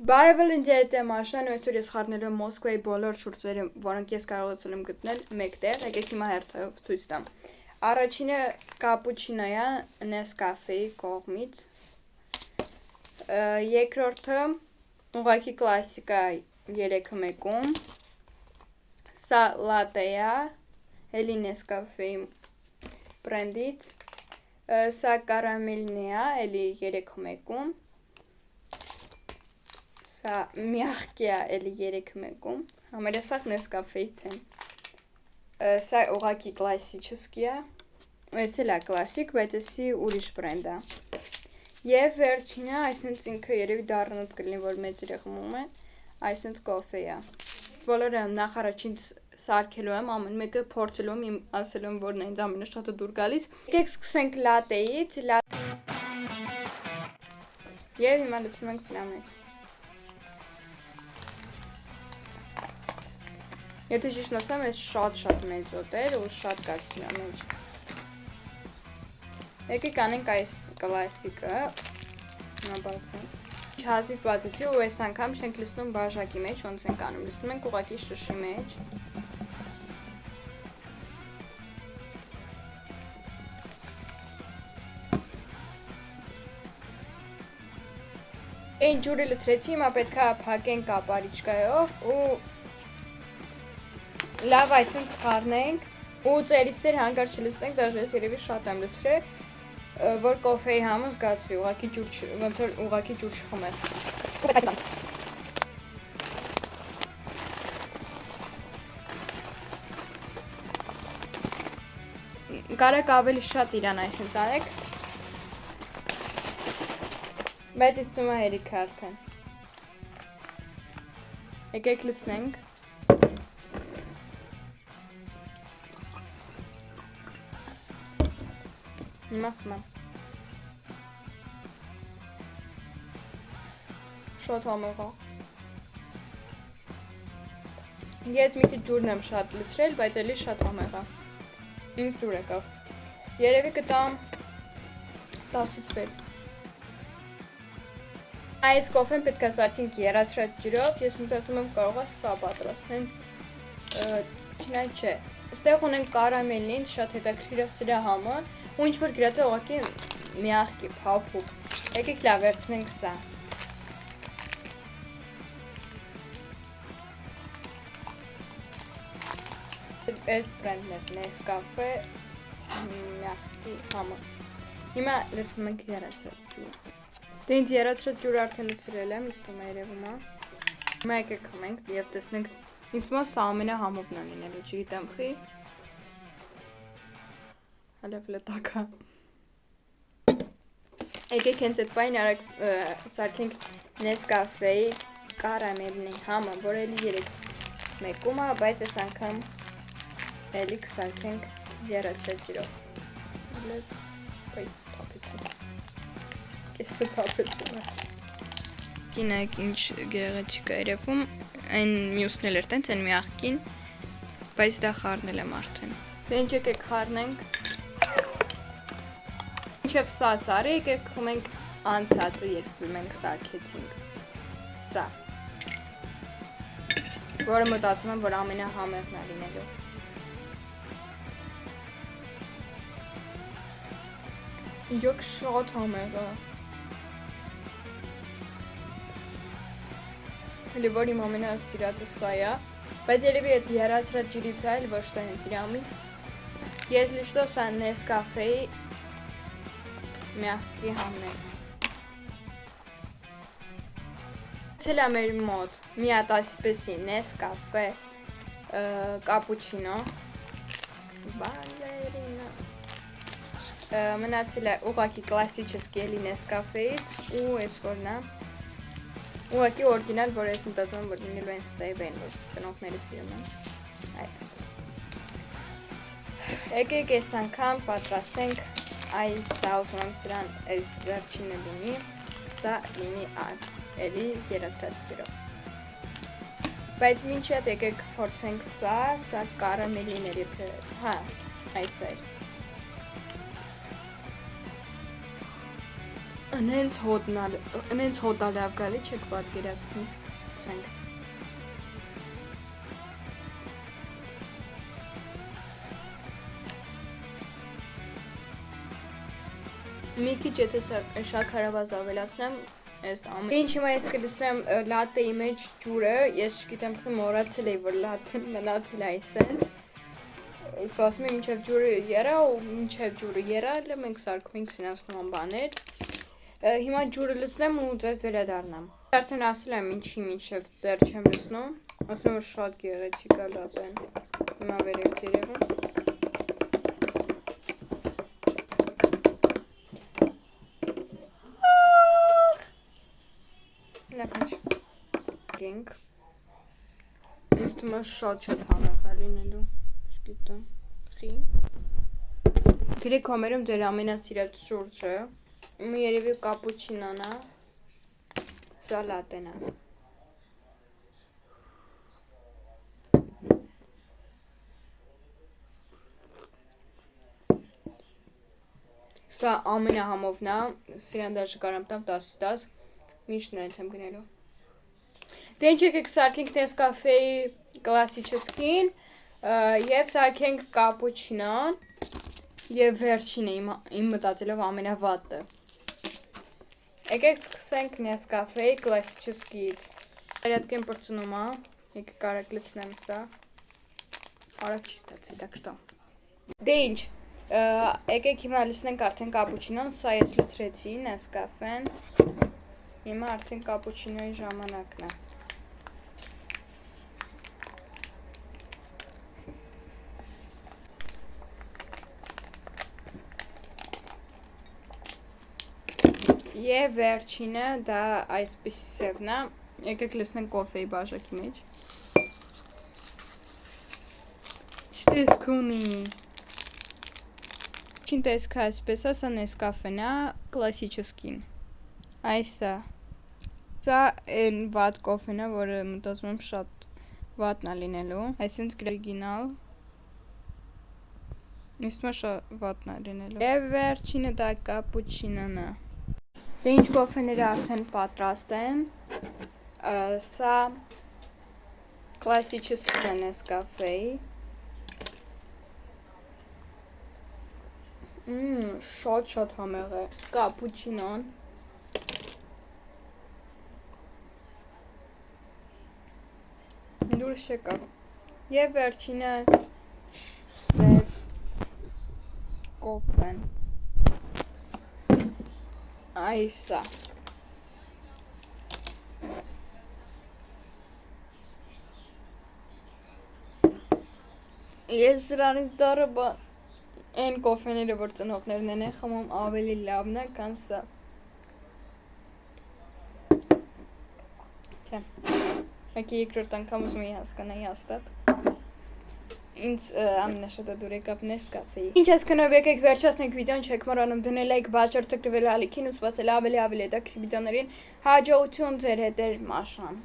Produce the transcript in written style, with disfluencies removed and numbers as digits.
Բարևել ինձ Մաշան ու այսօր ես խառնելու եմ Մոսկվայի բոլոր շուրթերը, որոնք ես կարողացել եմ գտնել մեկտեղ, եկեք հիմա հերթով ցույց տամ։ Առաջինը կապուչինոյա Nescafe-ի կողմից։ Երկրորդը ուղղակի կլասիկա 3-1-ում։ Սա լատեա, էլի Nescafe-ի բրենդից։ Սա կարամելնիա, էլի 3-1-ում։ Սա միախկիա էլի 3-1-ում, համերեսակ Nescafe-ից են, սա ուղակի կլասիչսկիա, այս էլ է կլասիկ, բայց էսի ուրիշ բրենդ է, և վերջինը, այսինց ինքը երևի դառնոտ կլինի, որ մեծ երեխմում է, այսինց կոֆե է, բոլորը նախ առաջին սարքելու եմ, ամեն մեկը փորձելու եմ, ասելու եմ, որն է ինձ ամենաշատը դուր գալիս, եկեք սկսենք լատեից, և հիմա լցնում ենք սրա մեջ։ Եթե ճիշտն ասեմ, ես շատ մեծոտ էր ու շատ կար սրա մեջ։ Եկեք անենք այս կլասիկը, հիմա բացենք։ Հազիվ բացեցի ու այս անգամ չենք լցնում բաժակի մեջ, ոնց ենք անում, լցնում ենք ուղղակի շշի մեջ։ Այն ջուրը լցրեցի, հիմա պետք է փակենք կապարիչկայով ու լավ այսինց խառնենք ու ծերից դեր հանկարծ չլցնենք, դաժե ես երևի շատ եմ լցրել, որ կոֆեի համը զգացվի, ոնց որ ուղղակի ջուր չխմես։ Կարեք ավելի շատ իրան այսինց արեք, բայց ինձ թվում է հերիք է արդեն։ Եկեք լցնենք։ Հիմա խմեմ։ Շատ համեղ է։ Ես մի քիչ ջուրն եմ շատ լցրել, բայց էլի շատ համեղ է։ Ինձ դուր եկավ։ Երևի կտամ 10-ից 6։ Այս կոֆեն պետք է սարքենք եռացրած ջրով, ես մտածում եմ կարող է սա պատրաստենք, չնայած չէ։ Այստեղ ունենք կարամելն, ինձ շատ հետաքրքիր է սրա համը, ու ինչ որ գրած է ուղղակի միախկի, փափուկ։ Եկեք լավ վերցնենք սա։ Այս բրենդն է Nescafe միախկի համը։ Հիմա լցնում ենք եռացրած ջուր։ Դե ինձ եռացրած ջուրը արդեն լցրել եմ, ինձ թվում է երևում է։ Հիմա եկեք խմենք և տեսնենք, ինձ թվում է սա ամենահամովն է լինելու, չգիտեմ խի։ Հալև լտակա։ Եկեք հենց այդ պայն արագ սարքենք Nescafe-ի կարամելնի համը, որ էլի 3-1-ում է, բայց այս անգամ էլի կսարքենք եռացրած ջրով։ Կեսը թափեցում է։ Կինայք ինչ գեղեցիկ է երևում, այն մյուսն էլ էր տենց, այն միախկին, բայց դա խառնել եմ արդեն։ Դե ինչ եկեք խառնենք։ Մինչև սա սարի, եկեք խմենք անցածը, երբ մենք սարքեցինք։ Սա։ Որը մտածում եմ, որ ամենահամեղն է լինելու։ Իրոք շատ համեղ է։ Հելի որ իմ ամենասիրածը սա է, բայց երևի այդ եռացրած ջրից այլ ոչ թե հենց իրամից։ Если что, սա Nescafe-ի միախկի համն է։ Ցել է մեր մոտ մի հատ այսպեսի Nescafe կապուչինո։ Բալերինա։ Մնացել է ուղղակի կլասիչսկի էլի Nescafe-ից ու այս որն է։ Ուղղակի օրիգինալ, որ ես մտածում եմ, որ լինելու են սև են, որ ծնողները սիրում են։ Այդ։ Եկեք այս անգամ պատրաստենք այս սա ուզում եմ սրան այս վերջինը լինի, սա լինի էլի եռացրած ջրով։ Բայց մինչ այդ եկեք փորձենք սա կարամելին էր, եթե, հա, այս է։ Անենց հոտալավ գալի չեք պատկերացնում։ Ցենք։ Մի քիչ եթե շաքարավազ ավելացնեմ, այս ամեն ինչ հիմա ես կլցնեմ լատեի մեջ ջուրը, ես չգիտեմ թե մոռացել էի որ լատեն մնացել է այսենց։ Սա ասում եմ մինչև ջուրը երա ու մինչև ջուրը ելա մենք սարքում ենք սրանց նման բաներ։ Հիմա ջուրը լցնեմ ու ձեզ վերադառնամ։ Արդեն ասել եմ ինչի մինչև դեռ չեմ լցնում, ասում եմ որ շատ գեղեցիկ է լատեն։ Հիմա վերեք երևում։ Լավ գենք։ Ինձ թվում է շատ համեղ է լինելու, չգիտեմ, խի։ Գրեք կոմերում ձեր ամենասիրած շուրջը։ Մի երևի կապուչինոն է, սա լատեն է։ Սա ամենահամովն է, սիրան դաժը կարամ տամ 10-ից 10, միշտ նենց եմ գնելու։ Դե ինչ եկեք սարքենք Nescafe-ի կլասիչեսկին և սարքենք կապուչինոն և վերջինը իմ մտածելով ամենավատը։ Եկեք սկսենք Nescafe-ի կլասիչեսկից։ Порядком պրծնում է, եկեք կարակ լցնեմ սա։ Արագ չի ստացվի, так что։ Դե ինչ, եկեք հիմա լցնենք արդեն կապուչինոն, սա ես լցրեցի Nescafe-ն։ Հիմա արդեն կապուչինոյի ժամանակն է։ Եվ վերջինը դա այսպիսի սևն է, եկեք լցնենք կոֆեի բաժակի մեջ։ Չտեսք ունի։ Չին տեսք այսպես է, սա Nescafe-ն է, կլասիչեսկին։ Այս է։ Սա այն վատ կոֆեն է, որը մտածում եմ շատ վատն է լինելու, այսինքն օրիգինալ։ Ինձ թվում է շատ վատն է լինելու։ Եվ վերջինը դա կապուչինոն է։ Դե ինչ կոֆեները արդեն պատրաստ են, սա կլասիչեսկին է Nescafe-ի, շատ համեղ է, կապուչինոն, դուրս եկավ, և վերջինը սև կոֆեն։ Այս է։ Ես դրանից դառը այն կոֆեները, որ ծնողներն են խմում, ավելի լավն է, քան սա։ Չէ։ Եկի երկրորդ անգամ ուզում էի հասկանայի հաստատ։ Ինձ ամենաշատը եկավ Nescafe-ի։ Ինչ ես կնով եկեք վերջացնենք վիդեոն, չեք մոռանում դնել լայք, բաժան թրթվել ալիքին ու սպասել ավելի հետաքրքիր վիդեոներին։ Հաջողություն ձեր հետ էր Մաշան։